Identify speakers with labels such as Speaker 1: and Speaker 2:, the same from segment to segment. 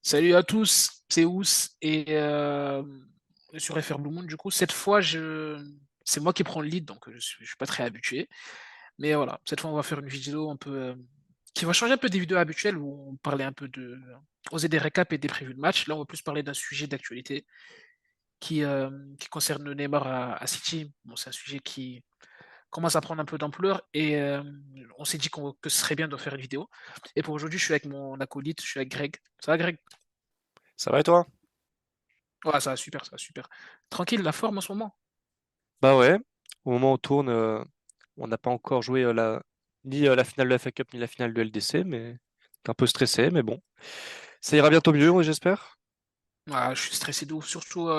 Speaker 1: Salut à tous, c'est Ous et sur FR Blue Moon, du coup, cette fois, c'est moi qui prends le lead, donc je suis pas très habitué. Mais voilà, cette fois, on va faire une vidéo un peu qui va changer un peu des vidéos habituelles où on parlait un peu on faisait des récaps et des prévus de match. Là, on va plus parler d'un sujet d'actualité qui concerne Neymar à City. Bon, c'est un sujet qui commence à prendre un peu d'ampleur et on s'est dit que ce serait bien de faire une vidéo. Et pour aujourd'hui, je suis avec mon acolyte, je suis avec Greg. Ça va, Greg?
Speaker 2: Ça va et toi?
Speaker 1: Ouais, ça va super, ça va super. Tranquille, la forme en ce moment.
Speaker 2: Bah ouais, au moment où on tourne, on n'a pas encore joué ni la finale de la FA Cup ni la finale de LDC, mais t'es un peu stressé, mais bon. Ça ira bientôt mieux, j'espère.
Speaker 1: Ouais, je suis stressé de ouf, surtout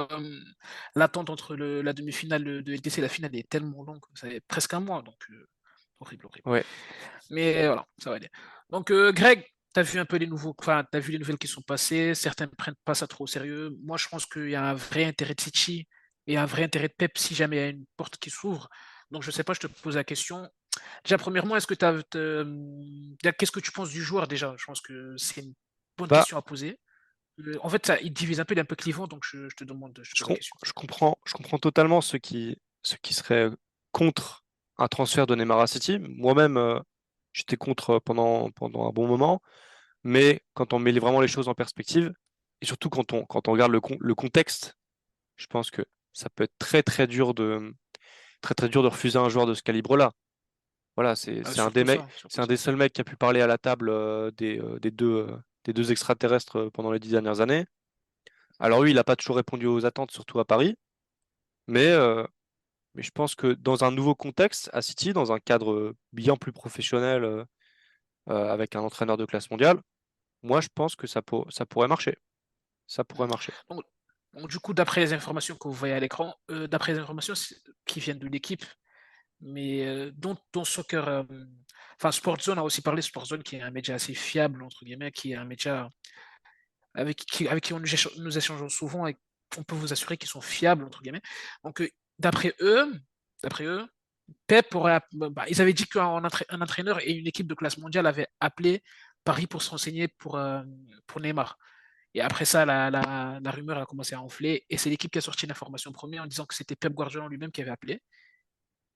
Speaker 1: l'attente entre la demi-finale de LDC et la finale est tellement longue, ça fait presque un mois, donc horrible, horrible.
Speaker 2: Ouais.
Speaker 1: Mais voilà, ça va aller. Donc Greg, t'as vu les nouvelles qui sont passées, certains ne prennent pas ça trop au sérieux. Moi, je pense qu'il y a un vrai intérêt de City et un vrai intérêt de Pep si jamais il y a une porte qui s'ouvre. Donc je sais pas, je te pose la question. Déjà, premièrement, qu'est-ce que tu penses du joueur déjà? Je pense que c'est une bonne
Speaker 2: Bah,
Speaker 1: question à poser. En fait, il divise un peu, il est un peu clivant, donc je te
Speaker 2: je,
Speaker 1: pose la
Speaker 2: com-
Speaker 1: question.
Speaker 2: je comprends totalement ceux qui seraient contre un transfert de Neymar à City. Moi-même, j'étais contre pendant un bon moment, mais quand on met vraiment les choses en perspective, et surtout quand on regarde le contexte, je pense que ça peut être très très dur de refuser un joueur de ce calibre-là. Voilà,
Speaker 1: Ah,
Speaker 2: c'est un des mecs,
Speaker 1: surtout
Speaker 2: c'est un des
Speaker 1: ça.
Speaker 2: seuls mecs qui a pu parler à la table des deux extraterrestres pendant les 10 dernières années. Alors lui, il n'a pas toujours répondu aux attentes, surtout à Paris, mais, euh, mais je pense que dans un nouveau contexte, à City, dans un cadre bien plus professionnel, avec un entraîneur de classe mondiale, moi je pense que ça pourrait marcher. Ça pourrait marcher.
Speaker 1: Donc, du coup, d'après les informations que vous voyez à l'écran, d'après les informations qui viennent de l'équipe, mais dont Soccer, enfin Sportzone a aussi parlé, Sportzone qui est un média assez fiable, entre guillemets, qui est un média avec qui nous échangeons souvent et on peut vous assurer qu'ils sont fiables, entre guillemets. Donc, d'après eux, d'après eux, Pep aurait, bah, ils avaient dit qu'un entraîneur et une équipe de classe mondiale avaient appelé Paris pour se renseigner pour Neymar. Et après ça, la rumeur a commencé à enfler et c'est l'équipe qui a sorti l'information première en disant que c'était Pep Guardiola lui-même qui avait appelé.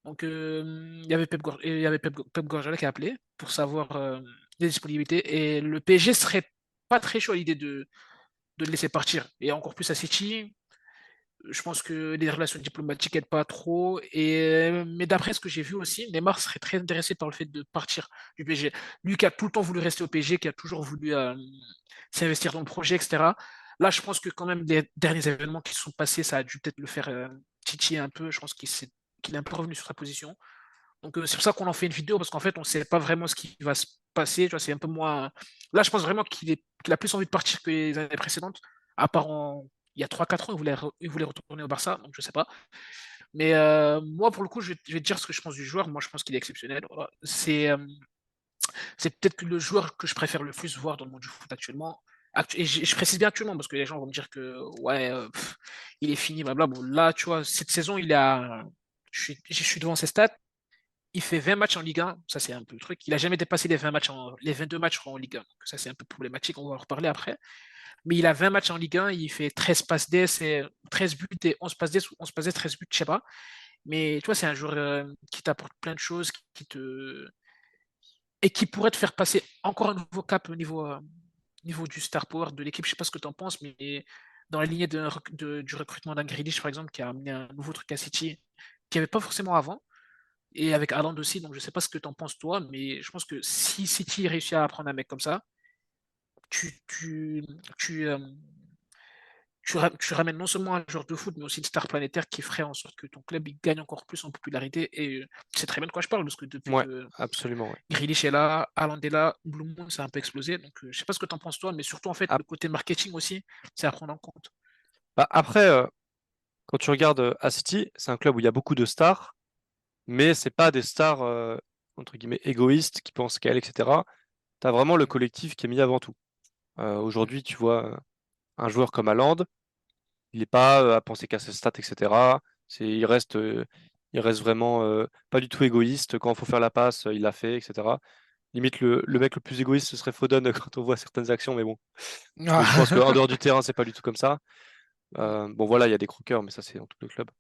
Speaker 1: Donc, il y avait Pep Guardiola qui a appelé pour savoir les disponibilités et le PSG serait pas très chaud à l'idée de le laisser partir. Et encore plus à City, je pense que les relations diplomatiques n'aident pas trop. Mais d'après ce que j'ai vu aussi, Neymar serait très intéressé par le fait de partir du PSG. Lui qui a tout le temps voulu rester au PSG, qui a toujours voulu s'investir dans le projet, etc. Là, je pense que quand même les derniers événements qui se sont passés, ça a dû peut-être le faire titiller un peu. Je pense qu'il est un peu revenu sur sa position. Donc c'est pour ça qu'on en fait une vidéo, parce qu'en fait, on ne sait pas vraiment ce qui va se passer. Tu vois, c'est un peu moins. Là, je pense vraiment qu'il a plus envie de partir que les années précédentes, à part il y a 3 4 ans, il voulait retourner au Barça, donc je sais pas. Mais moi, pour le coup, je vais te dire ce que je pense du joueur. Moi, je pense qu'il est exceptionnel. Voilà. C'est peut-être que le joueur que je préfère le plus voir dans le monde du foot actuellement. Et je précise bien actuellement, parce que les gens vont me dire que, ouais, il est fini, blablabla. Bon, là, tu vois, cette saison, je suis devant ses stats. Il fait 20 matchs en Ligue 1, ça c'est un peu le truc. Il a jamais dépassé les 22 matchs en Ligue 1. Donc ça c'est un peu problématique, on va en reparler après. Mais il a 20 matchs en Ligue 1, il fait 13 passes D, c'est 13 buts et 11 passes D, ou 11 passes D, 13 buts, je sais pas. Mais tu vois, c'est un joueur qui t'apporte plein de choses, et qui pourrait te faire passer encore un nouveau cap au niveau du star power de l'équipe. Je sais pas ce que tu en penses, mais dans la lignée du recrutement d'un Grealish, par exemple, qui a amené un nouveau truc à City, qui n'y avait pas forcément avant et avec Haaland aussi, donc je sais pas ce que tu en penses toi, mais je pense que si City réussit à prendre un mec comme ça, tu, tu, tu, euh, tu ramènes non seulement un joueur de foot, mais aussi une star planétaire qui ferait en sorte que ton club il gagne encore plus en popularité. Et tu sais très bien de quoi je parle, parce que depuis
Speaker 2: Ouais,
Speaker 1: que
Speaker 2: absolument, ouais.
Speaker 1: Grealish est là, Haaland est là, Blue Moon, ça a un peu explosé. Donc je sais pas ce que tu en penses toi, mais surtout en fait, le
Speaker 2: Ap-
Speaker 1: côté marketing aussi, c'est à prendre en compte.
Speaker 2: Après, quand tu regardes à City, c'est un club où il y a beaucoup de stars, mais c'est pas des stars entre guillemets égoïstes qui pensent qu'à elles, etc. Tu as vraiment le
Speaker 1: Mm,
Speaker 2: collectif qui est mis avant tout.
Speaker 1: mm,
Speaker 2: Aujourd'hui, tu vois, un joueur comme Haaland, il n'est pas à penser qu'à ses stats, etc. Il reste vraiment pas du tout égoïste. Quand il faut faire la passe, il la fait, etc. Limite, le mec le plus égoïste, ce serait Foden quand on voit certaines actions, mais bon. Je pense qu'en
Speaker 1: Ah.
Speaker 2: dehors du terrain, c'est pas du tout comme ça. Bon, voilà, il y a des croqueurs, mais ça, c'est dans tous les clubs.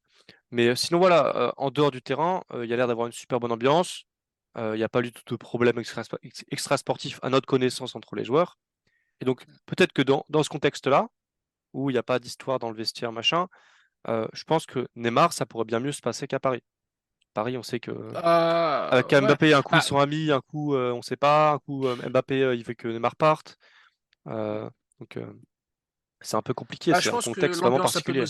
Speaker 2: Mais sinon, voilà, en dehors du terrain, il y a l'air d'avoir une super bonne ambiance. Il n'y a pas du tout de problème extra-sportif à notre connaissance entre les joueurs. Et donc, peut-être que dans ce contexte-là, où il n'y a pas d'histoire dans le vestiaire, machin, je pense que Neymar, ça pourrait bien mieux se passer qu'à Paris. Paris, on sait que avec
Speaker 1: Ouais.
Speaker 2: Mbappé, un coup ils
Speaker 1: Bah,
Speaker 2: sont amis, un coup on ne sait pas, un coup Mbappé il veut que Neymar parte. Euh, donc c'est un peu compliqué,
Speaker 1: bah,
Speaker 2: c'est
Speaker 1: je
Speaker 2: un
Speaker 1: pense que
Speaker 2: contexte vraiment particulier.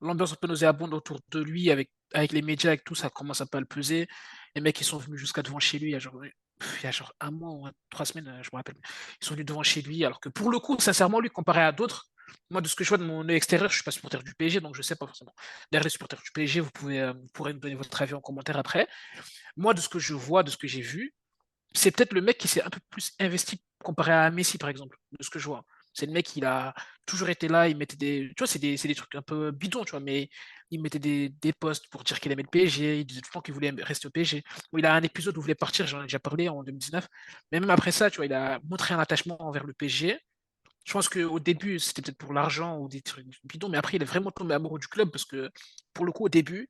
Speaker 1: l'ambiance un peu nauséabonde autour de lui, avec les médias, avec tout, ça commence un peu à le peser. Les mecs, ils sont venus jusqu'à devant chez lui, il y a genre un mois ou 3 semaines, je me rappelle. Ils sont venus devant chez lui, alors que pour le coup, sincèrement, lui, comparé à d'autres, moi, de ce que je vois de mon œil extérieur, je suis pas supporter du PSG, donc je sais pas forcément. D'ailleurs, les supporters du PSG, vous pourrez nous donner votre avis en commentaire après. Moi, de ce que je vois, de ce que j'ai vu, c'est peut-être le mec qui s'est un peu plus investi comparé à Messi, par exemple, de ce que je vois. C'est le mec, il a toujours été là, il mettait des. Tu vois, c'est des trucs un peu bidons, tu vois, mais il mettait des posts pour dire qu'il aimait le PSG, il disait tout le temps qu'il voulait rester au PSG. Bon, il a un épisode où il voulait partir, j'en ai déjà parlé en 2019. Mais même après ça, tu vois, il a montré un attachement envers le PSG. Je pense qu'au début, c'était peut-être pour l'argent ou des trucs bidons, mais après, il est vraiment tombé amoureux du club parce que, pour le coup, au début,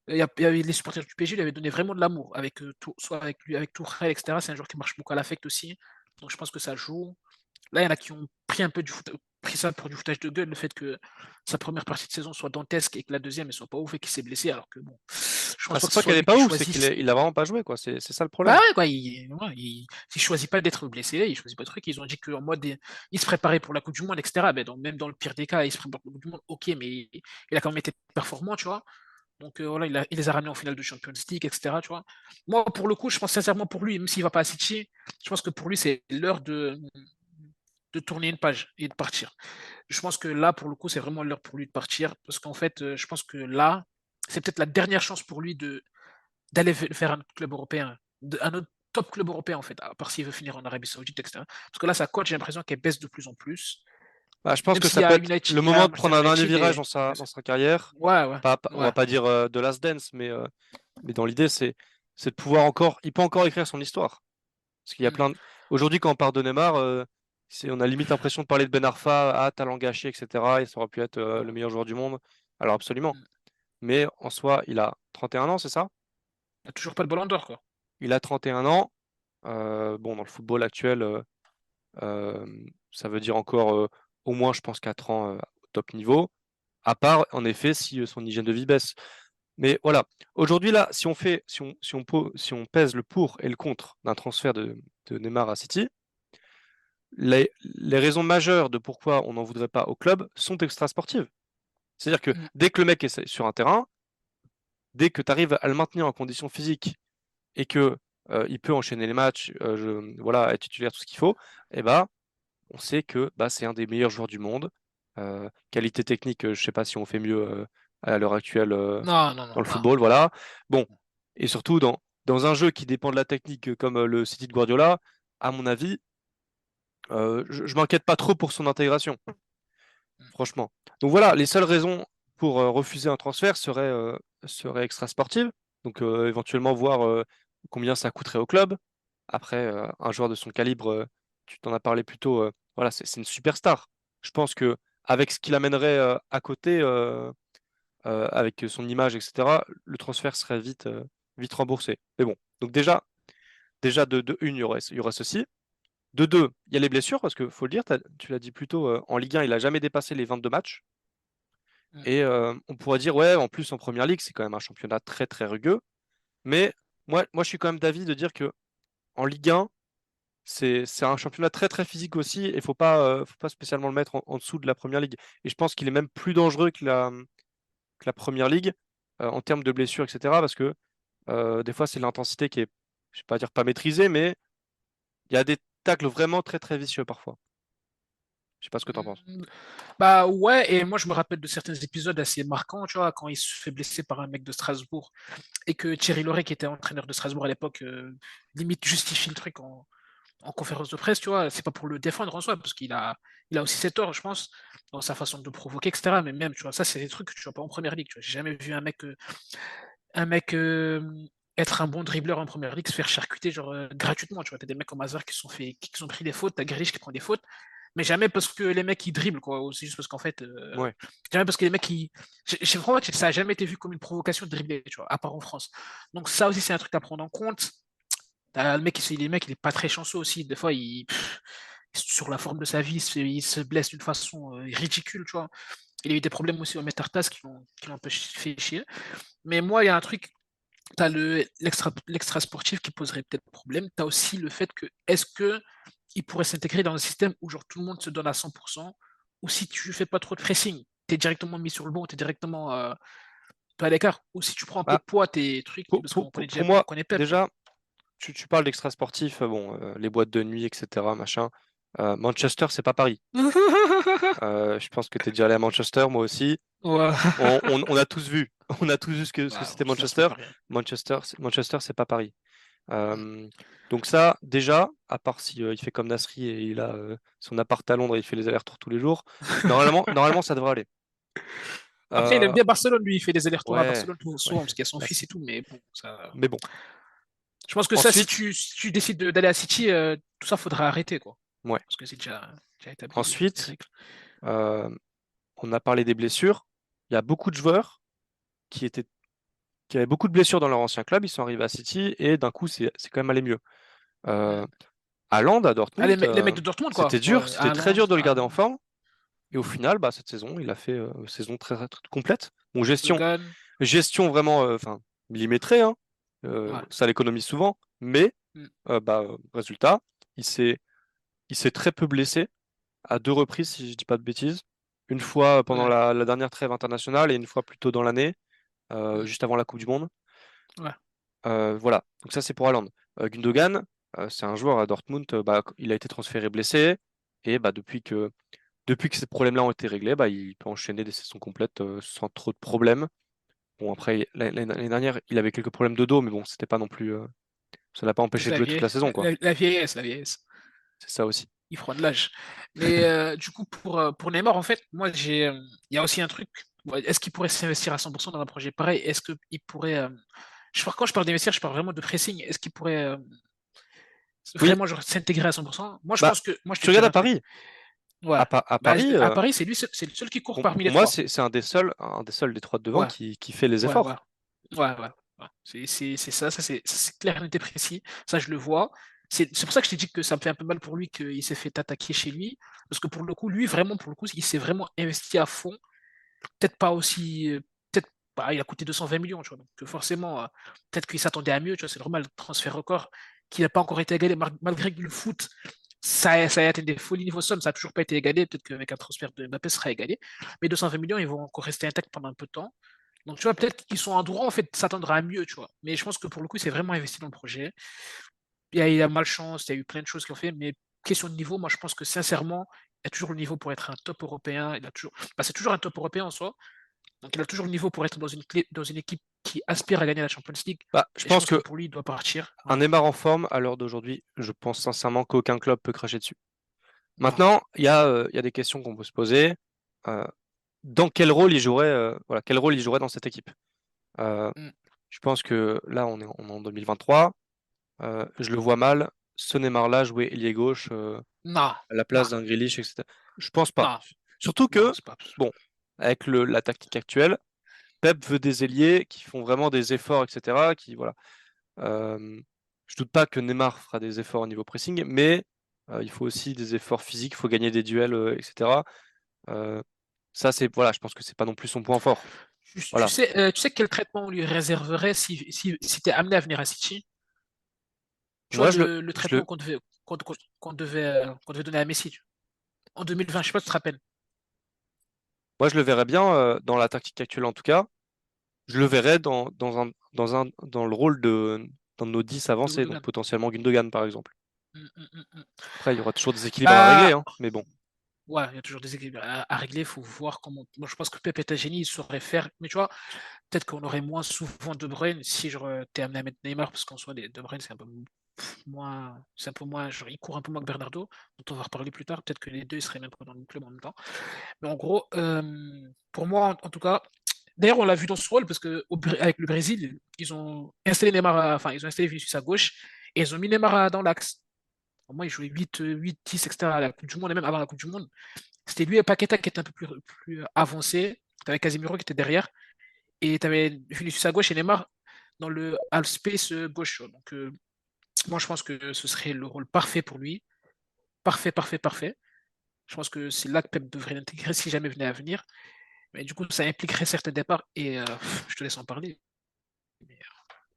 Speaker 1: il y avait les supporters du PSG lui avaient donné vraiment de l'amour, avec, soit avec lui, avec Tourelle, etc. C'est un joueur qui marche beaucoup à l'affect aussi. Donc je pense que ça joue. Là, il y en a qui ont pris un peu pris ça pour du foutage de gueule, le fait que sa première partie de saison soit dantesque et que la deuxième ne soit pas ouf et qu'il s'est blessé, alors que bon, je
Speaker 2: Ah,
Speaker 1: pense pas
Speaker 2: c'est
Speaker 1: que ce
Speaker 2: pas
Speaker 1: soit
Speaker 2: qu'elle est
Speaker 1: lui
Speaker 2: pas
Speaker 1: qui
Speaker 2: ouf, c'est qu'il
Speaker 1: choisisse.
Speaker 2: il a vraiment pas joué, quoi. C'est ça le
Speaker 1: Bah
Speaker 2: problème.
Speaker 1: ouais, quoi, ouais, il choisit pas d'être blessé, il choisit pas de truc. Ils ont dit qu'en mode, il se préparait pour la Coupe du Monde, etc. Mais donc, même dans le pire des cas, il se prépare pour la Coupe du Monde, ok, mais il a quand même été performant, tu vois. Donc voilà, il les a ramenés en finale de Champions League, etc. Tu vois. Moi, pour le coup, je pense sincèrement pour lui, même s'il va pas à City, je pense que pour lui, c'est l'heure de tourner une page et de partir. Je pense que là, pour le coup, c'est vraiment l'heure pour lui de partir. Parce qu'en fait, je pense que là, c'est peut-être la dernière chance pour lui d'aller faire un autre club européen, un autre top club européen, en fait, à part s'il veut finir en Arabie Saoudite, etc. Parce que là, sa cote, j'ai l'impression qu'elle baisse de plus en plus.
Speaker 2: Bah, je pense
Speaker 1: Même
Speaker 2: que
Speaker 1: s'il
Speaker 2: ça
Speaker 1: y
Speaker 2: peut
Speaker 1: a
Speaker 2: être
Speaker 1: United,
Speaker 2: le
Speaker 1: il y
Speaker 2: moment
Speaker 1: a
Speaker 2: de prendre
Speaker 1: Manchester
Speaker 2: un dernier
Speaker 1: United
Speaker 2: virage
Speaker 1: et.
Speaker 2: dans sa carrière.
Speaker 1: Ouais, ouais,
Speaker 2: On va
Speaker 1: ouais.
Speaker 2: pas dire de last dance, mais dans l'idée, c'est de pouvoir encore. Il peut encore écrire son histoire. Parce qu'il y a
Speaker 1: Mm,
Speaker 2: plein de... Aujourd'hui, quand on parle de Neymar, on a limite l'impression de parler de Ben Arfa, ah, talent gâché, etc. Et ça aurait pu être le meilleur joueur du monde. Alors absolument.
Speaker 1: mm.
Speaker 2: Mais en soi, il a 31 ans, c'est ça?
Speaker 1: Il n'y a toujours pas le ballon d'or, quoi.
Speaker 2: Il a 31 ans. Bon, dans le football actuel, ça veut dire encore au moins, je pense, 4 ans au top niveau. À part, en effet, si son hygiène de vie baisse. Mais voilà, aujourd'hui, là, si on pèse le pour et le contre d'un transfert de Neymar à City, les raisons majeures de pourquoi on n'en voudrait pas au club sont extra-sportives. C'est-à-dire que
Speaker 1: Mm.
Speaker 2: dès que le mec est sur un terrain, dès que tu arrives à le maintenir en condition physique et que il peut enchaîner les matchs, voilà, être titulaire, tout ce qu'il faut, eh ben, on sait que bah, c'est un des meilleurs joueurs du monde. Qualité technique, je sais pas si on fait mieux à l'heure actuelle
Speaker 1: Non, non,
Speaker 2: dans
Speaker 1: non,
Speaker 2: le
Speaker 1: non.
Speaker 2: football, voilà. Bon, et surtout dans un jeu qui dépend de la technique comme le City de Guardiola, à mon avis, je m'inquiète pas trop pour son intégration, franchement. Donc voilà, les seules raisons pour refuser un transfert seraient extra-sportives. Donc éventuellement voir combien ça coûterait au club. Après, un joueur de son calibre, tu t'en as parlé plus tôt, voilà, c'est une superstar. Je pense que avec ce qu'il amènerait à côté, avec son image, etc., le transfert serait vite remboursé. Mais bon, donc déjà de une, il y aurait ceci. De deux, il y a les blessures, parce que faut le dire, tu l'as dit plus tôt, en Ligue 1, il a jamais dépassé les 22 matchs.
Speaker 1: Mm.
Speaker 2: Et on pourrait dire, ouais, en plus en Première Ligue, c'est quand même un championnat très très rugueux. Mais moi je suis quand même d'avis de dire que en Ligue 1, c'est un championnat très très physique aussi, et faut pas spécialement le mettre en dessous de la Première Ligue. Et je pense qu'il est même plus dangereux que la Première Ligue en termes de blessures, etc. Parce que des fois, c'est l'intensité qui est, je vais pas dire pas maîtrisée, mais il y a des tacles vraiment très très vicieux parfois. Je sais pas ce que tu en penses.
Speaker 1: Mm. Bah ouais, et moi je me rappelle de certains épisodes assez marquants, tu vois, quand il se fait blesser par un mec de Strasbourg et que Thierry Loret, qui était entraîneur de Strasbourg à l'époque, limite justifie le truc en conférence de presse, tu vois. C'est pas pour le défendre en soi, parce qu'il a aussi ses torts, je pense, dans sa façon de le provoquer, etc. Mais même, tu vois, ça, c'est des trucs que tu vois pas en première ligue, tu vois. J'ai jamais vu un mec être un bon dribbleur en première ligue, se faire charcuter gratuitement. Tu vois, t'as des mecs comme Hazard qui ont pris des fautes, t'as Grealish qui prend des fautes, mais jamais parce que les mecs ils dribblent, quoi. Ou c'est juste parce qu'en fait,
Speaker 2: Ouais.
Speaker 1: jamais parce que les mecs ils. Vraiment, ça a jamais été vu comme une provocation de dribbler, tu vois, à part en France. Donc ça aussi, c'est un truc à prendre en compte. Le mec, il est pas très chanceux aussi. Des fois, sur la forme de sa vie, il se blesse d'une façon ridicule, tu vois. Il a eu des problèmes aussi au métartas qui l'ont un peu fait chier. Mais moi, il y a un truc, tu as l'extra sportif qui poserait peut-être problème. Tu as aussi le fait que est-ce que il pourrait s'intégrer dans un système où genre tout le monde se donne à 100%, ou si tu fais pas trop de pressing, tu es directement mis sur le banc, tu es directement pas à l'écart, ou si tu prends un peu
Speaker 2: Bah,
Speaker 1: de poids, tes trucs, parce qu'on connaît
Speaker 2: pour
Speaker 1: déjà, on
Speaker 2: moi,
Speaker 1: connaît Pep, quoi.
Speaker 2: déjà, tu parles d'extra sportif, bon, les boîtes de nuit, etc., machin. Manchester, c'est pas Paris. Je pense que tu es déjà allé à Manchester, moi aussi.
Speaker 1: Ouais.
Speaker 2: On a tous vu. On a tous vu ce que
Speaker 1: Bah,
Speaker 2: c'était
Speaker 1: ça, c'est pas
Speaker 2: Manchester.
Speaker 1: pareil.
Speaker 2: Manchester, c'est pas Paris.
Speaker 1: Mm.
Speaker 2: Euh, donc ça, déjà, à part si il fait comme Nasri et il a son appart à Londres et il fait les allers-retours tous les jours, normalement, ça devrait aller.
Speaker 1: Après, il aime
Speaker 2: Euh,
Speaker 1: bien Barcelone, lui, il fait des allers-retours à
Speaker 2: ouais,
Speaker 1: Barcelone
Speaker 2: ouais,
Speaker 1: souvent, parce qu'il y a son
Speaker 2: là,
Speaker 1: fils et tout, mais bon, ça.
Speaker 2: mais bon.
Speaker 1: Je pense que ça, si
Speaker 2: Ensuite,
Speaker 1: tu, si tu décides d'aller à City, tout ça, faudra arrêter, quoi.
Speaker 2: ouais.
Speaker 1: Parce que c'est déjà établi, les
Speaker 2: Ensuite,
Speaker 1: règles.
Speaker 2: euh, on a parlé des blessures. Il y a beaucoup de joueurs qui étaient, qui avaient beaucoup de blessures dans leur ancien club. Ils sont arrivés à City et d'un coup, c'est quand même allé mieux.
Speaker 1: Mm.
Speaker 2: Euh, Haaland à
Speaker 1: Ah,
Speaker 2: Dortmund,
Speaker 1: les mecs de Dortmund,
Speaker 2: c'était
Speaker 1: quoi.
Speaker 2: dur,
Speaker 1: Ouais,
Speaker 2: c'était très
Speaker 1: Haaland,
Speaker 2: dur de le garder en
Speaker 1: Haaland,
Speaker 2: forme. Et au
Speaker 1: mm.
Speaker 2: final, bah, cette saison, il a fait saison très complète. Bon, gestion,
Speaker 1: Gundogan,
Speaker 2: gestion vraiment enfin, millimétrée, hein.
Speaker 1: ouais.
Speaker 2: Ça l'économise souvent, mais
Speaker 1: Mm.
Speaker 2: résultat, il s'est il s'est très peu blessé à deux reprises, si je dis pas de bêtises. Une fois pendant
Speaker 1: Ouais.
Speaker 2: la dernière trêve internationale et une fois plus tôt dans l'année,
Speaker 1: Mm.
Speaker 2: juste avant la Coupe du Monde.
Speaker 1: Ouais.
Speaker 2: Voilà, donc ça c'est pour Haaland. Gundogan, c'est un joueur à Dortmund, bah, il a été transféré blessé, et bah, depuis que ces problèmes-là ont été réglés, bah, il peut enchaîner des saisons complètes sans trop de problèmes. Bon, après, l'année dernière, il avait quelques problèmes de dos, mais bon, c'était pas non plus. Ça l'a pas empêché
Speaker 1: C'est
Speaker 2: de
Speaker 1: la
Speaker 2: jouer toute
Speaker 1: vieille,
Speaker 2: la saison, quoi.
Speaker 1: la vieillesse, la vieillesse.
Speaker 2: C'est ça aussi.
Speaker 1: Il prend de l'âge. Mais du coup, pour Neymar, en fait, moi, il y a aussi un truc. Ouais, est-ce qu'il pourrait s'investir à 100% dans un projet pareil? Est-ce qu'il pourrait. Quand je parle d'investir, je parle vraiment de pressing. Est-ce qu'il pourrait
Speaker 2: Oui,
Speaker 1: vraiment s'intégrer à 100%? Moi, je
Speaker 2: bah,
Speaker 1: pense que. Moi, je te
Speaker 2: tu regardes
Speaker 1: dirais
Speaker 2: à
Speaker 1: un truc.
Speaker 2: Paris.
Speaker 1: Ouais.
Speaker 2: À
Speaker 1: Bah,
Speaker 2: Paris,
Speaker 1: à Paris, c'est le seul qui court parmi
Speaker 2: pour
Speaker 1: les
Speaker 2: moi,
Speaker 1: trois.
Speaker 2: c'est un des seuls des trois de devant
Speaker 1: Ouais,
Speaker 2: qui fait les
Speaker 1: ouais, ouais.
Speaker 2: efforts.
Speaker 1: Ouais. C'est ça, c'est clair, net et précis. Ça, je le vois. C'est pour ça que je t'ai dit que ça me fait un peu mal pour lui qu'il s'est fait attaquer chez lui. Parce que pour le coup, lui, vraiment, pour le coup, il s'est vraiment investi à fond. Peut-être pas aussi. Peut-être pas, il a coûté 220 millions, tu vois. Donc forcément, peut-être qu'il s'attendait à mieux, tu vois. C'est normal, transfert record, qui n'a pas encore été égalé, malgré que le foot, ça a atteint des folies niveau somme, ça n'a toujours pas été égalé. Peut-être qu'avec un transfert de Mbappé, ce sera égalé. Mais 220 millions, ils vont encore rester intacts pendant un peu de temps. Donc, tu vois, peut-être qu'ils sont en droit, en fait, de s'attendre à mieux, tu vois. Mais je pense que pour le coup, c'est vraiment investi dans le projet. Il y a malchance, il y a eu plein de choses qui ont fait, mais question de niveau, moi, je pense que sincèrement, il a toujours le niveau pour être un top européen. C'est toujours un top européen en soi. Donc, il a toujours le niveau pour être dans une équipe qui aspire à gagner la Champions League.
Speaker 2: Bah, je
Speaker 1: Et je
Speaker 2: pense
Speaker 1: pense que
Speaker 2: que
Speaker 1: pour lui, il doit partir.
Speaker 2: un
Speaker 1: Ouais.
Speaker 2: Neymar en forme, à l'heure d'aujourd'hui, je pense sincèrement qu'aucun club peut cracher dessus.
Speaker 1: Non.
Speaker 2: Maintenant, il y a des questions qu'on peut se poser. Euh, Dans quel rôle il jouerait, voilà, quel rôle il jouerait dans cette équipe? Euh,
Speaker 1: Mm.
Speaker 2: je pense que là, on est en 2023. Je le vois mal, ce Neymar-là jouer ailier gauche
Speaker 1: Non.
Speaker 2: à la place
Speaker 1: Non.
Speaker 2: d'un Grealish, etc. Je pense pas.
Speaker 1: Non.
Speaker 2: Surtout
Speaker 1: Non,
Speaker 2: que,
Speaker 1: c'est pas possible.
Speaker 2: bon, avec la tactique actuelle, Pep veut des ailiers qui font vraiment des efforts, etc. Qui, voilà. Euh, je doute pas que Neymar fera des efforts au niveau pressing, mais il faut aussi des efforts physiques, il faut gagner des duels, etc. Euh, Ça, c'est, voilà, je pense que c'est pas non plus son point fort. Voilà.
Speaker 1: Tu sais quel traitement on lui réserverait si t'es amené à venir à City? Tu vois,
Speaker 2: Moi,
Speaker 1: le
Speaker 2: je le,
Speaker 1: traitement qu'on devait donner à Messi en 2020, je sais pas si tu te rappelles.
Speaker 2: moi, je le verrais bien dans la tactique actuelle en tout cas. Je le verrais dans le rôle d'un de nos 10
Speaker 1: De
Speaker 2: avancés, donc
Speaker 1: Gundogan.
Speaker 2: potentiellement Gundogan par exemple.
Speaker 1: Mm.
Speaker 2: Après, il y aura toujours des équilibres à régler,
Speaker 1: Bah,
Speaker 2: hein, mais bon.
Speaker 1: ouais, il y a toujours des équilibres à régler. Il faut voir comment. Moi, je pense que Pep est un génie, il saurait faire. Mais tu vois, peut-être qu'on aurait moins souvent De Bruyne si t'es amené à mettre Neymar, parce qu'en soi, De Bruyne, c'est un peu moins. C'est un peu moins. Genre, il court un peu moins que Bernardo, dont on va reparler plus tard. Peut-être que les deux ils seraient même pas dans le club en même temps. Mais en gros, pour moi, en tout cas, D'ailleurs, on l'a vu dans ce rôle parce que avec le Brésil, ils ont installé Neymar, enfin, ils ont installé Vinicius à gauche et ils ont mis Neymar dans l'axe. Au moins, il jouait 8, 10, etc. à la Coupe du Monde et même avant la Coupe du Monde. C'était lui et Paqueta qui était un peu plus avancé. Tu avais Casemiro qui était derrière et tu avais Vinicius à gauche et Neymar dans le half space gauche. Donc, moi, je pense que ce serait le rôle parfait pour lui. Parfait, parfait, parfait. Je pense que c'est là que Pep devrait l'intégrer si jamais venait à venir. Mais du coup, ça impliquerait certains départs et je te laisse en parler. Mais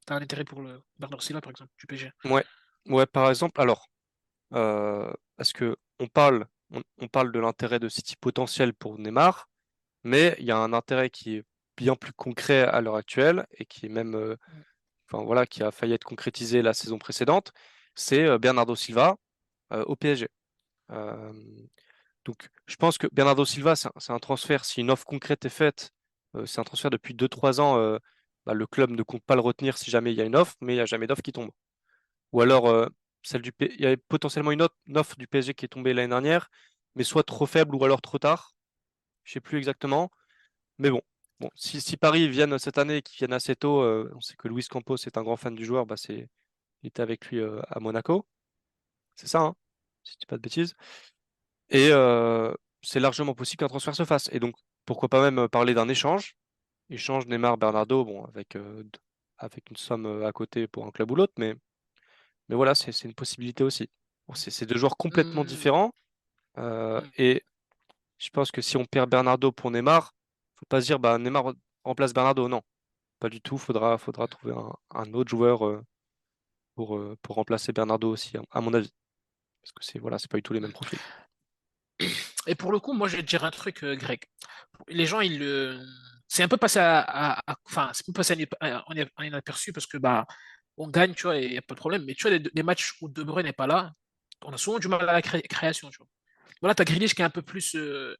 Speaker 1: t'as un intérêt pour le Bernard Silva, par exemple, du PSG.
Speaker 2: Ouais, ouais, par exemple, alors, parce que on parle de l'intérêt de City potentiel pour Neymar, mais il y a un intérêt qui est bien plus concret à l'heure actuelle et qui est même, enfin voilà, qui a failli être concrétisé la saison précédente, c'est Bernardo Silva au PSG. Euh, donc, je pense que Bernardo Silva, c'est un transfert. Si une offre concrète est faite, c'est un transfert depuis 2-3 ans. Bah, le club ne compte pas le retenir si jamais il y a une offre, mais il n'y a jamais d'offre qui tombe. Ou alors, il y avait potentiellement une offre du PSG qui est tombée l'année dernière, mais soit trop faible ou alors trop tard. Je sais plus exactement. Mais bon, si Paris viennent cette année et qu'ils viennent assez tôt, on sait que Luis Campos est un grand fan du joueur, bah il était avec lui à Monaco. C'est ça, hein, si je dis pas de bêtises. Et c'est largement possible qu'un transfert se fasse. Et donc, pourquoi pas même parler d'un échange. Échange Neymar-Bernardo, bon, avec une somme à côté pour un club ou l'autre, mais voilà, c'est une possibilité aussi. Bon, c'est deux joueurs complètement
Speaker 1: Mmh,
Speaker 2: différents.
Speaker 1: mmh.
Speaker 2: Et je pense que si on perd Bernardo pour Neymar, faut pas se dire bah, Neymar remplace Bernardo. Non, pas du tout. Faudra trouver un autre joueur pour remplacer Bernardo aussi, à mon avis. Parce que voilà, c'est pas du tout les mêmes profils.
Speaker 1: Et pour le coup, moi, je vais te dire un truc, Greg. Les gens, c'est un peu passé enfin, c'est un peu passé en inaperçu parce que bah, on gagne, tu vois, et il n'y a pas de problème. Mais tu vois, les matchs où De Bruyne n'est pas là, on a souvent du mal à la création, tu vois. Voilà, t'as Grealish qui est un peu plus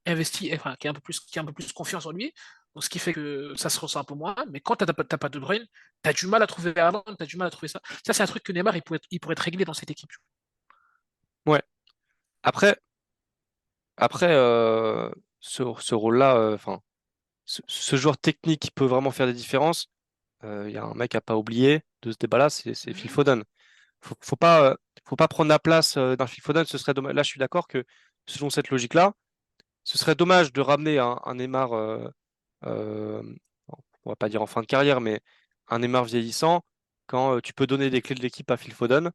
Speaker 1: investi, enfin, qui a un peu plus confiance en lui. Donc, ce qui fait que ça se ressent un peu moins. Mais quand t'as pas De Bruyne, t'as du mal à trouver Haaland, t'as du mal à trouver ça. Ça, c'est un truc que Neymar, il pourrait être réglé dans cette équipe. Tu
Speaker 2: Ouais. Après, après ce rôle-là, enfin, ce joueur technique qui peut vraiment faire des différences, il y a un mec à pas oublier de ce débat-là, c'est Phil
Speaker 1: vois.
Speaker 2: Foden. Faut pas prendre la place d'un Phil Foden. Ce serait dommage. Là, je suis d'accord que selon cette logique-là, ce serait dommage de ramener un Neymar, euh, on va pas dire en fin de carrière, mais un Neymar vieillissant quand tu peux donner des clés de l'équipe à Phil Foden.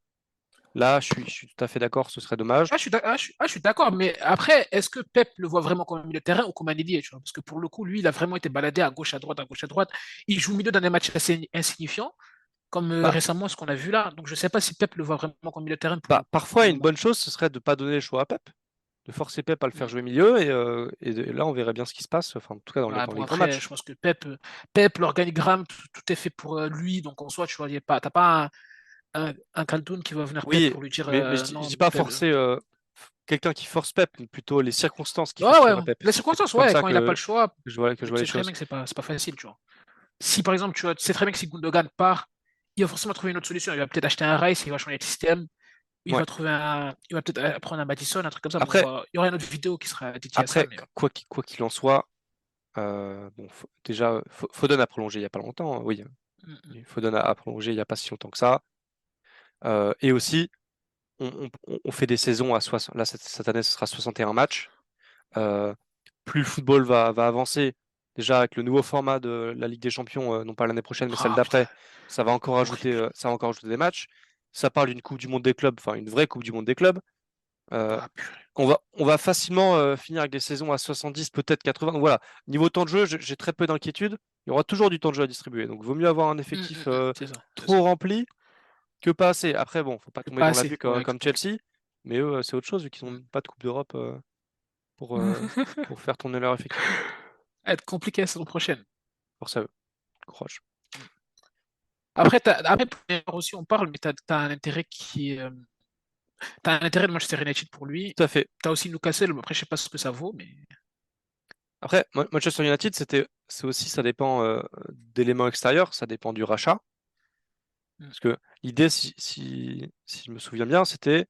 Speaker 2: Là, je suis tout à fait d'accord, ce serait dommage.
Speaker 1: Je suis d'accord, mais après, est-ce que Pep le voit vraiment comme un milieu de terrain ou comme un ailier, tu vois? Parce que pour le coup, lui, il a vraiment été baladé à gauche, à droite, à gauche, à droite. Il joue milieu dans des matchs assez insignifiants, comme
Speaker 2: Bah,
Speaker 1: récemment ce qu'on a vu là. Donc je ne sais pas si Pep le voit vraiment comme milieu de terrain
Speaker 2: bah,
Speaker 1: pour
Speaker 2: parfois,
Speaker 1: le
Speaker 2: une
Speaker 1: moment.
Speaker 2: bonne chose, ce serait de ne pas donner le choix à Pep, de forcer Pep à le faire
Speaker 1: Mm.
Speaker 2: jouer milieu, et là, on verrait bien ce qui se passe, enfin, en tout cas,
Speaker 1: Ouais,
Speaker 2: dans
Speaker 1: bon,
Speaker 2: les grands
Speaker 1: après,
Speaker 2: matchs.
Speaker 1: je pense que Pep, l'organigramme, tout est fait pour lui. Donc en soi, tu vois, t'as pas un Khaldoun qui va venir Pep
Speaker 2: Oui,
Speaker 1: pour lui dire
Speaker 2: mais je
Speaker 1: non,
Speaker 2: dis pas
Speaker 1: Pep.
Speaker 2: forcer quelqu'un qui force Pep, mais plutôt les circonstances qui
Speaker 1: Ouais, ouais,
Speaker 2: forceraient Pep.
Speaker 1: les
Speaker 2: C'est
Speaker 1: circonstances,
Speaker 2: plus comme
Speaker 1: ouais,
Speaker 2: ça
Speaker 1: quand il n'a pas le choix,
Speaker 2: que je
Speaker 1: mais
Speaker 2: vois
Speaker 1: tu
Speaker 2: les
Speaker 1: sais très bien
Speaker 2: choses.
Speaker 1: que c'est pas facile, tu vois. Si par exemple, tu sais très bien que si Gundogan part, il va forcément trouver une autre solution. Il va peut-être acheter un Rice, il va changer de système,
Speaker 2: Ouais.
Speaker 1: il va peut-être prendre un Madison, un truc comme ça. Bon,
Speaker 2: Après,
Speaker 1: il y aura une autre vidéo qui sera dédiée à ça,
Speaker 2: après,
Speaker 1: mais
Speaker 2: quoi qu'il en soit, bon, déjà, Foden a prolongé il y a pas longtemps, hein, oui.
Speaker 1: mm, mm.
Speaker 2: Foden a prolongé il y a pas si longtemps que ça. Et aussi, on fait des saisons à 60. Là, cette année, ce sera 61 matchs. Euh, Plus le football va avancer, déjà avec le nouveau format de la Ligue des Champions, non pas l'année prochaine, mais celle
Speaker 1: Ah putain,
Speaker 2: d'après,
Speaker 1: horrible.
Speaker 2: ça va encore ajouter des matchs. Ça parle d'une Coupe du Monde des clubs, enfin une vraie Coupe du Monde des clubs. Euh,
Speaker 1: Ah purée.
Speaker 2: on va facilement finir avec des saisons à 70, peut-être 80. Donc voilà, niveau temps de jeu, j'ai très peu d'inquiétude. Il y aura toujours du temps de jeu à distribuer. Donc vaut mieux avoir un effectif
Speaker 1: C'est ça, c'est ça.
Speaker 2: trop rempli que pas assez. Après, bon, faut pas
Speaker 1: Que
Speaker 2: tomber
Speaker 1: pas
Speaker 2: dans
Speaker 1: assez,
Speaker 2: l'abus
Speaker 1: ouais,
Speaker 2: comme
Speaker 1: exactement.
Speaker 2: Chelsea, mais eux, c'est autre chose vu qu'ils
Speaker 1: Mm.
Speaker 2: n'ont pas de Coupe d'Europe pour, euh, pour faire tourner leur effectif.
Speaker 1: Être compliqué la saison prochaine.
Speaker 2: Force à eux. Courage.
Speaker 1: Après, pour Neymar aussi, on parle, mais t'as un intérêt t'as un intérêt de Manchester United pour lui.
Speaker 2: Tout à fait.
Speaker 1: T'as aussi Newcastle, mais après, je sais pas ce que ça vaut, mais.
Speaker 2: Après, Manchester United, c'est aussi, ça dépend d'éléments extérieurs, ça dépend du rachat.
Speaker 1: Mm.
Speaker 2: Parce que l'idée, si je me souviens bien, c'était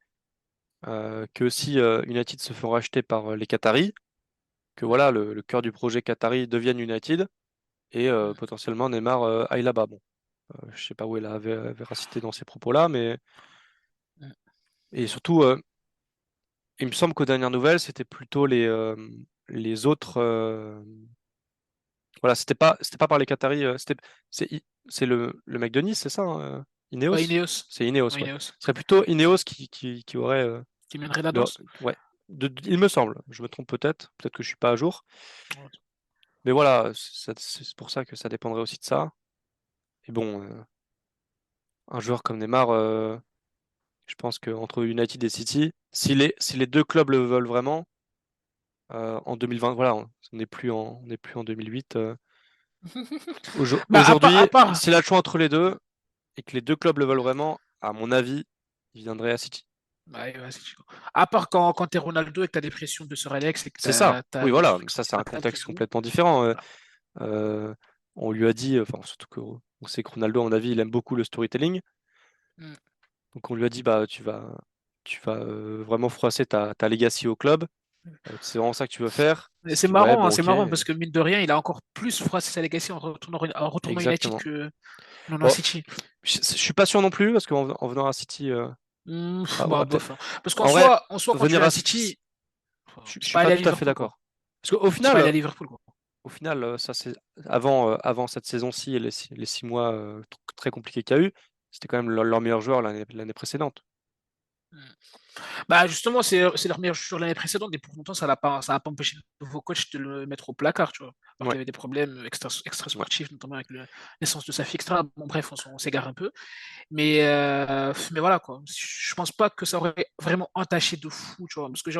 Speaker 2: que si United se font racheter par les Qataris, que
Speaker 1: Mm.
Speaker 2: voilà, le cœur du projet Qatari devienne United, et potentiellement Neymar aille là-bas. Bon, je sais pas où est la véracité dans ces propos-là, mais et surtout, il me semble qu'aux dernières nouvelles, c'était plutôt les autres. Voilà, c'était pas par les Qataris. C'est c'est le mec de Nice, c'est ça, hein,
Speaker 1: Ouais,
Speaker 2: Ineos?
Speaker 1: Ineos.
Speaker 2: C'est Ineos,
Speaker 1: Ouais,
Speaker 2: ouais.
Speaker 1: Ineos.
Speaker 2: Ce serait plutôt Ineos qui aurait
Speaker 1: Qui mènerait la
Speaker 2: le,
Speaker 1: danse.
Speaker 2: ouais. Il me semble. Je me trompe peut-être que je suis pas à jour. Mais voilà, c'est pour ça que ça dépendrait aussi de ça. Et bon, un joueur comme Neymar, je pense qu'entre United et City, si les deux clubs le veulent vraiment, en 2020, voilà, on n'est plus en 2008.
Speaker 1: Bah, à
Speaker 2: Aujourd'hui,
Speaker 1: part,
Speaker 2: s'il a le choix entre les deux et que les deux clubs le veulent vraiment, à mon avis, il viendrait à City.
Speaker 1: ouais, ouais, c'est chiant. À part quand t'es Ronaldo et que t'as des pressions de Sir Alex et que
Speaker 2: C'est ça.
Speaker 1: t'as
Speaker 2: Oui,
Speaker 1: d'autres
Speaker 2: voilà.
Speaker 1: trucs
Speaker 2: Ça,
Speaker 1: sortis
Speaker 2: c'est
Speaker 1: de
Speaker 2: un
Speaker 1: la pompe et
Speaker 2: contexte
Speaker 1: tout.
Speaker 2: complètement différent.
Speaker 1: Voilà.
Speaker 2: On lui a dit, enfin, surtout qu'on sait que Ronaldo, à mon avis, il aime beaucoup le storytelling.
Speaker 1: Mm.
Speaker 2: Donc on lui a dit, bah, tu vas vraiment froisser ta legacy au club. C'est vraiment ça que tu veux faire.
Speaker 1: Et
Speaker 2: Il s'est
Speaker 1: c'est
Speaker 2: dit, ouais,
Speaker 1: marrant, hein,
Speaker 2: bon,
Speaker 1: c'est
Speaker 2: ok,
Speaker 1: marrant parce que mine de rien, il a encore plus froissé sa legacy en retournant United
Speaker 2: exactement.
Speaker 1: que non, non,
Speaker 2: Bon,
Speaker 1: City.
Speaker 2: je suis pas sûr non plus, parce qu'en venant à City, ah,
Speaker 1: Bah,
Speaker 2: ouais,
Speaker 1: bof, hein. Parce qu'en
Speaker 2: en vrai,
Speaker 1: soi, quand tu
Speaker 2: venir
Speaker 1: es à
Speaker 2: à
Speaker 1: City,
Speaker 2: je
Speaker 1: c'est
Speaker 2: suis
Speaker 1: pas
Speaker 2: pas
Speaker 1: aller à
Speaker 2: tout à fait
Speaker 1: Liverpool, quoi.
Speaker 2: d'accord. Parce qu'au
Speaker 1: C'est pas aller
Speaker 2: final,
Speaker 1: à Liverpool, quoi.
Speaker 2: Au final, ça c'est avant cette saison-ci et les 6 mois très compliqués qu'il y a eu, c'était quand même leur meilleur joueur l'année précédente.
Speaker 1: Bah justement, c'est leur meilleur joueur l'année précédente et pour autant, ça a pas empêché le nouveau coach de le mettre au placard, tu vois. Alors qu'il
Speaker 2: Ouais,
Speaker 1: y avait des problèmes extra
Speaker 2: ouais.
Speaker 1: sportifs, notamment avec la naissance de sa fille, etc. Bon, bref, on s'égare un peu. Mais voilà, quoi. Je pense pas que ça aurait vraiment entaché de fou, tu vois. Parce que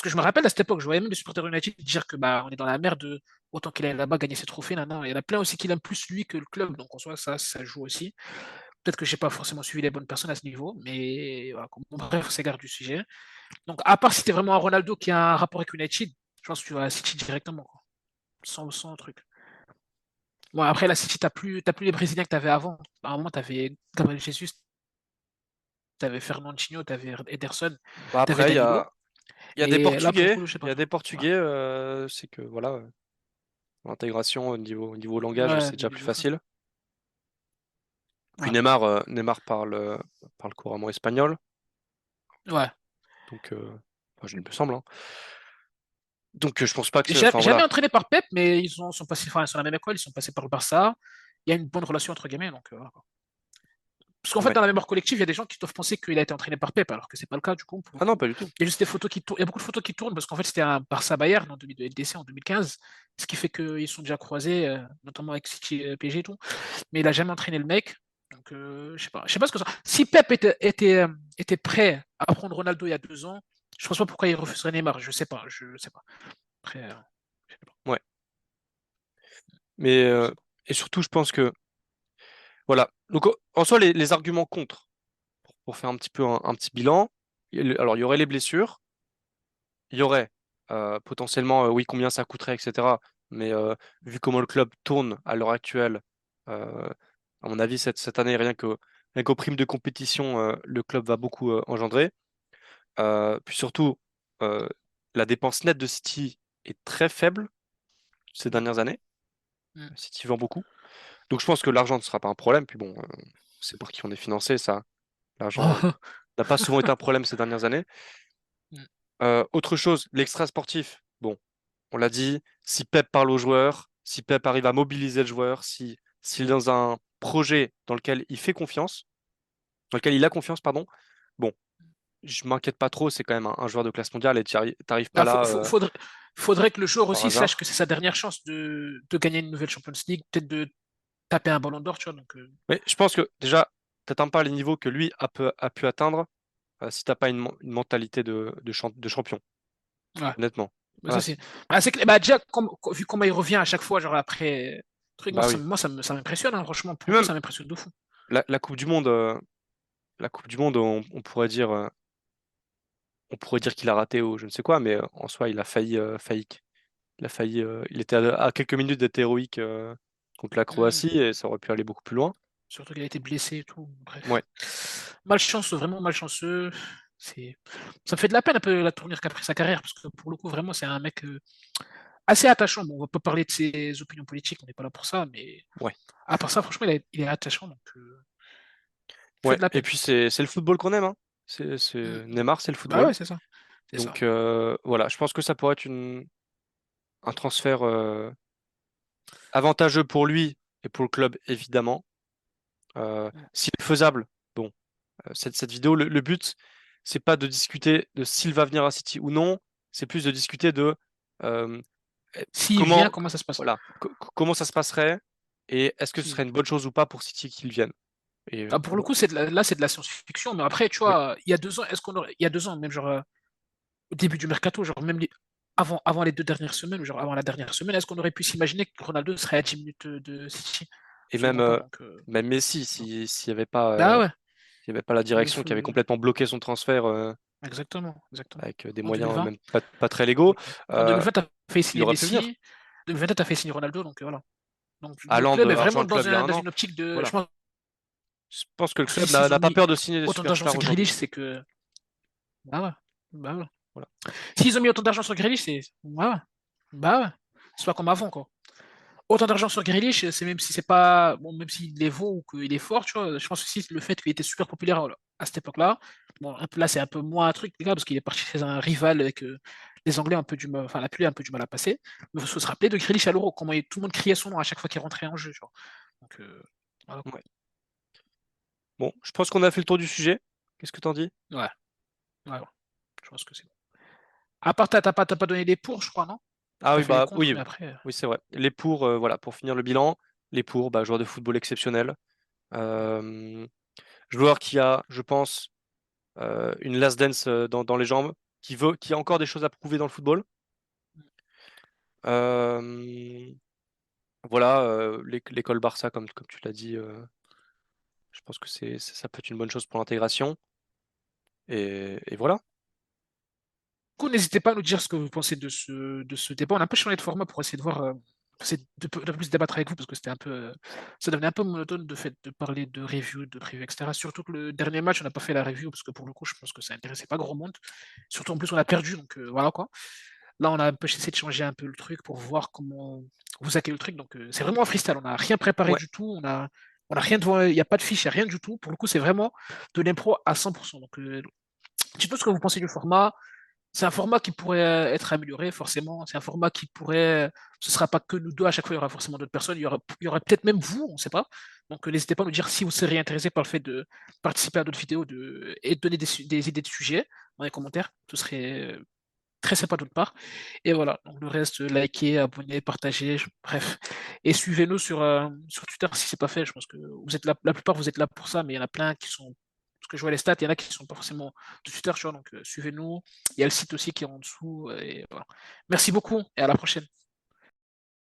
Speaker 1: je me rappelle à cette époque, je voyais même des supporters United dire que bah on est dans la merde, autant qu'il est là-bas gagner ses trophées, là, non. Il y en a plein aussi qui l'aiment plus lui que le club, donc en soi, ça joue aussi. Peut-être que j'ai pas forcément suivi les bonnes personnes à ce niveau, mais voilà, bon, bref, on s'égare du sujet. Donc, à part si t'es vraiment un Ronaldo qui a un rapport avec United, je pense que tu vas à City directement, quoi. Sans truc. Bon, après, la City, t'as plus les Brésiliens que t'avais avant. À un moment, t'avais Gabriel Jesus, t'avais Fernandinho, t'avais Ederson,
Speaker 2: Bah
Speaker 1: t'avais
Speaker 2: après, il y
Speaker 1: Danilo.
Speaker 2: a, il y a des
Speaker 1: Mais là, pour le
Speaker 2: Portugais,
Speaker 1: coup, je sais
Speaker 2: il y
Speaker 1: pas
Speaker 2: a
Speaker 1: trop.
Speaker 2: des
Speaker 1: Ouais,
Speaker 2: Portugais, c'est que voilà, l'intégration au niveau langage,
Speaker 1: ouais,
Speaker 2: c'est déjà plus
Speaker 1: de fou.
Speaker 2: facile. Puis
Speaker 1: Ouais,
Speaker 2: Neymar parle couramment espagnol,
Speaker 1: ouais.
Speaker 2: donc enfin, il me semble, hein. Donc je pense pas que enfin
Speaker 1: Jamais
Speaker 2: voilà.
Speaker 1: entraîné par Pep, mais sont passés, enfin, ils sont à la même école, ils sont passés par le Barça. Il y a une bonne relation entre guillemets, donc voilà. Parce qu'en fait,
Speaker 2: Ouais.
Speaker 1: dans la mémoire collective, il y a des gens qui doivent penser qu'il a été entraîné par Pep, alors que c'est pas le cas, du coup, pour le
Speaker 2: Ah non,
Speaker 1: coup.
Speaker 2: pas du tout.
Speaker 1: Il y a juste des photos qui tournent. Il y a beaucoup de photos qui tournent parce qu'en fait, c'était un Barça Bayern en de LDC en 2015, ce qui fait qu'ils sont déjà croisés, notamment avec City, PSG et tout. Mais il a jamais entraîné le mec. Donc, je sais pas. Je sais pas ce que ça. Si Pep était prêt à prendre Ronaldo il y a 2 ans, je pense pas pourquoi il refuserait Neymar. Je sais pas. Je sais pas. Après, je sais pas.
Speaker 2: Ouais. Mais
Speaker 1: Je sais pas.
Speaker 2: et surtout, je pense que voilà. Donc en soi, les arguments contre, pour faire un petit peu un petit bilan, alors il y aurait les blessures, il y aurait potentiellement, oui, combien ça coûterait, etc. Mais vu comment le club tourne à l'heure actuelle, à mon avis, cette année, rien qu'aux primes de compétition, le club va beaucoup engendrer. Puis surtout, euh, la dépense nette de City est très faible ces
Speaker 1: Mm,
Speaker 2: dernières années.
Speaker 1: mm.
Speaker 2: City vend beaucoup. Donc je pense que l'argent ne sera pas un problème. Puis bon, c'est par qui on est financé, ça. L'argent n'a pas souvent été un problème ces dernières années.
Speaker 1: Mm.
Speaker 2: Autre chose, l'extra sportif. Bon, on l'a dit, si Pep parle aux joueurs, si Pep arrive à mobiliser le joueur, s'il est dans un projet dans lequel il fait confiance, dans lequel il a confiance, pardon, bon, je m'inquiète pas trop, c'est quand même un joueur de classe mondiale et t'arrives pas
Speaker 1: Ah,
Speaker 2: là
Speaker 1: faudrait que le joueur
Speaker 2: par
Speaker 1: aussi sache
Speaker 2: hasard.
Speaker 1: que c'est sa dernière chance de gagner une nouvelle Champions League, peut-être de taper un ballon d'or, tu vois. Donc,
Speaker 2: Mais je pense que déjà, t'atteins pas les niveaux que lui a pu atteindre si t'as pas une mentalité de champion,
Speaker 1: ouais.
Speaker 2: honnêtement.
Speaker 1: Mais ça,
Speaker 2: Voilà,
Speaker 1: c'est c'est bah, déjà, vu comment il revient à chaque fois, genre après truc, moi,
Speaker 2: bah oui.
Speaker 1: ça m'impressionne, hein, franchement, pour
Speaker 2: Puis
Speaker 1: le coup,
Speaker 2: même
Speaker 1: ça m'impressionne de fou.
Speaker 2: la Coupe du Monde, on pourrait dire qu'il a raté ou je ne sais quoi, mais en soi, il a failli. Il était à quelques minutes d'être héroïque contre la
Speaker 1: Hmm.
Speaker 2: Croatie et ça aurait pu aller beaucoup plus loin.
Speaker 1: Surtout qu'il a été blessé et tout. Bref.
Speaker 2: Ouais,
Speaker 1: Malchanceux, vraiment malchanceux. C'est... Ça me fait de la peine un peu la tournure qu'a pris sa carrière, parce que pour le coup, vraiment, c'est un mec assez attachant. Bon, on va pas parler de ses opinions politiques, on n'est pas là pour ça, mais
Speaker 2: Ouais.
Speaker 1: à part ça, franchement, il est attachant, donc il fait
Speaker 2: Ouais.
Speaker 1: de la
Speaker 2: Et
Speaker 1: peine.
Speaker 2: puis c'est le football qu'on aime, hein.
Speaker 1: Mm.
Speaker 2: Neymar, c'est le
Speaker 1: Bah
Speaker 2: football.
Speaker 1: ouais, c'est ça. C'est ça.
Speaker 2: Donc voilà, je pense que ça pourrait être un transfert avantageux pour lui et pour le club, évidemment.
Speaker 1: Mm.
Speaker 2: S'il est faisable, bon, cette vidéo, le but, c'est pas de discuter de s'il va venir à City ou non, c'est plus de discuter de euh,
Speaker 1: S'il vient,
Speaker 2: comment,
Speaker 1: comment ça se passe?
Speaker 2: voilà, comment ça se passerait et est-ce que ce serait
Speaker 1: Si-
Speaker 2: une bonne chose ou pas pour City qu'il vienne. Et
Speaker 1: Ah, pour le
Speaker 2: bon,
Speaker 1: coup, là, c'est de la science-fiction, mais après, tu
Speaker 2: oui.
Speaker 1: vois, il y a 2 ans, il y a 2 ans, même genre au début du mercato, genre même avant les 2 dernières semaines, genre avant la dernière semaine, est-ce qu'on aurait pu s'imaginer que Ronaldo serait à 10 minutes de City?
Speaker 2: Et même,
Speaker 1: Absolument pas. Donc,
Speaker 2: même Messi,
Speaker 1: non.
Speaker 2: s'il n'y
Speaker 1: Bah ouais,
Speaker 2: y avait pas la
Speaker 1: il
Speaker 2: direction
Speaker 1: faut...
Speaker 2: qui avait complètement bloqué son transfert
Speaker 1: Exactement, exactement.
Speaker 2: avec des
Speaker 1: En
Speaker 2: moyens
Speaker 1: 2020.
Speaker 2: même pas très légaux,
Speaker 1: En
Speaker 2: euh,
Speaker 1: 2020, tu as fait
Speaker 2: il
Speaker 1: signer
Speaker 2: aurait pu venir.
Speaker 1: Messi. 2021, tu as fait signer Ronaldo, donc voilà. Donc le
Speaker 2: Haaland
Speaker 1: club est
Speaker 2: a rejoint
Speaker 1: vraiment
Speaker 2: le club il y a un
Speaker 1: dans
Speaker 2: an.
Speaker 1: une optique de. Je
Speaker 2: Voilà.
Speaker 1: pense
Speaker 2: Je pense que le
Speaker 1: que
Speaker 2: club
Speaker 1: s'ils
Speaker 2: n'a
Speaker 1: ont
Speaker 2: pas
Speaker 1: mis
Speaker 2: peur de signer des
Speaker 1: autant d'argent
Speaker 2: superstars
Speaker 1: sur
Speaker 2: aujourd'hui.
Speaker 1: Grealish, c'est que. Bah ouais. Bah ouais.
Speaker 2: Voilà.
Speaker 1: S'ils ont mis autant d'argent sur Grealish, c'est. Bah ouais. Bah ouais. C'est pas comme avant, quoi. Autant d'argent sur Grealish, c'est même si c'est pas. Bon, même s'il les vaut ou qu'il est fort, tu vois. Je pense aussi le fait qu'il était super populaire à cette époque-là. Bon, là, c'est un peu moins un truc, les gars, parce qu'il est parti chez un rival avec les Anglais un peu du mal. Enfin, la pluie un peu du mal à passer. Mais il faut se rappeler de Grealish à l'Euro, comment tout le monde criait son nom à chaque fois qu'il rentrait en jeu, tu vois. Donc, voilà.
Speaker 2: Ouais. Bon, je pense qu'on a fait le tour du sujet. Qu'est-ce que t'en dis?
Speaker 1: Ouais, ouais, ouais. Je pense que c'est bon. À part, t'as pas donné les pour, je crois, non?
Speaker 2: Ah
Speaker 1: T'as
Speaker 2: oui,
Speaker 1: fait les
Speaker 2: bah
Speaker 1: contre,
Speaker 2: oui,
Speaker 1: mais après.
Speaker 2: oui, c'est vrai. Les pour, voilà, pour finir le bilan, les pour, bah, joueur de football exceptionnel. Euh, Joueur qui a, je pense, une last dance dans les jambes, qui a encore des choses à prouver dans le football. Euh, voilà, l'école Barça, comme tu l'as dit, je pense que ça peut être une bonne chose pour l'intégration. Et voilà.
Speaker 1: Du coup, n'hésitez pas à nous dire ce que vous pensez de ce débat. On a un peu changé de format pour essayer de voir, essayer de plus débattre avec vous parce que c'était un peu, ça devenait un peu monotone de fait de parler de review, de preview, etc. Surtout que le dernier match, on n'a pas fait la review parce que pour le coup, je pense que ça intéressait pas grand monde. Surtout en plus, on a perdu, donc voilà quoi. Là, on a un peu essayé de changer un peu le truc pour voir comment vous accueillez le truc. Donc, c'est vraiment un freestyle. On n'a rien préparé
Speaker 2: Ouais,
Speaker 1: du tout. On a rien devant, il n'y a pas de fiche, il n'y a rien du tout. Pour le coup, c'est vraiment de l'impro à 100%. Donc, dites-nous ce que vous pensez du format. C'est un format qui pourrait être amélioré, forcément. C'est un format qui pourrait. Ce ne sera pas que nous deux à chaque fois, il y aura forcément d'autres personnes. Il y aura peut-être même vous, on ne sait pas. Donc, n'hésitez pas à nous dire si vous seriez intéressé par le fait de participer à d'autres vidéos et de donner des idées de sujets dans les commentaires. Ce serait très sympa de notre part. Et voilà, donc le reste, likez, abonnez, partagez, bref. Et suivez-nous sur Twitter si c'est pas fait. Je pense que vous êtes là, la plupart vous êtes là pour ça, mais il y en a plein qui sont. Parce que je vois les stats, il y en a qui sont pas forcément de Twitter, tu vois, donc suivez-nous. Il y a le site aussi qui est en dessous. Et voilà. Merci beaucoup et à la prochaine.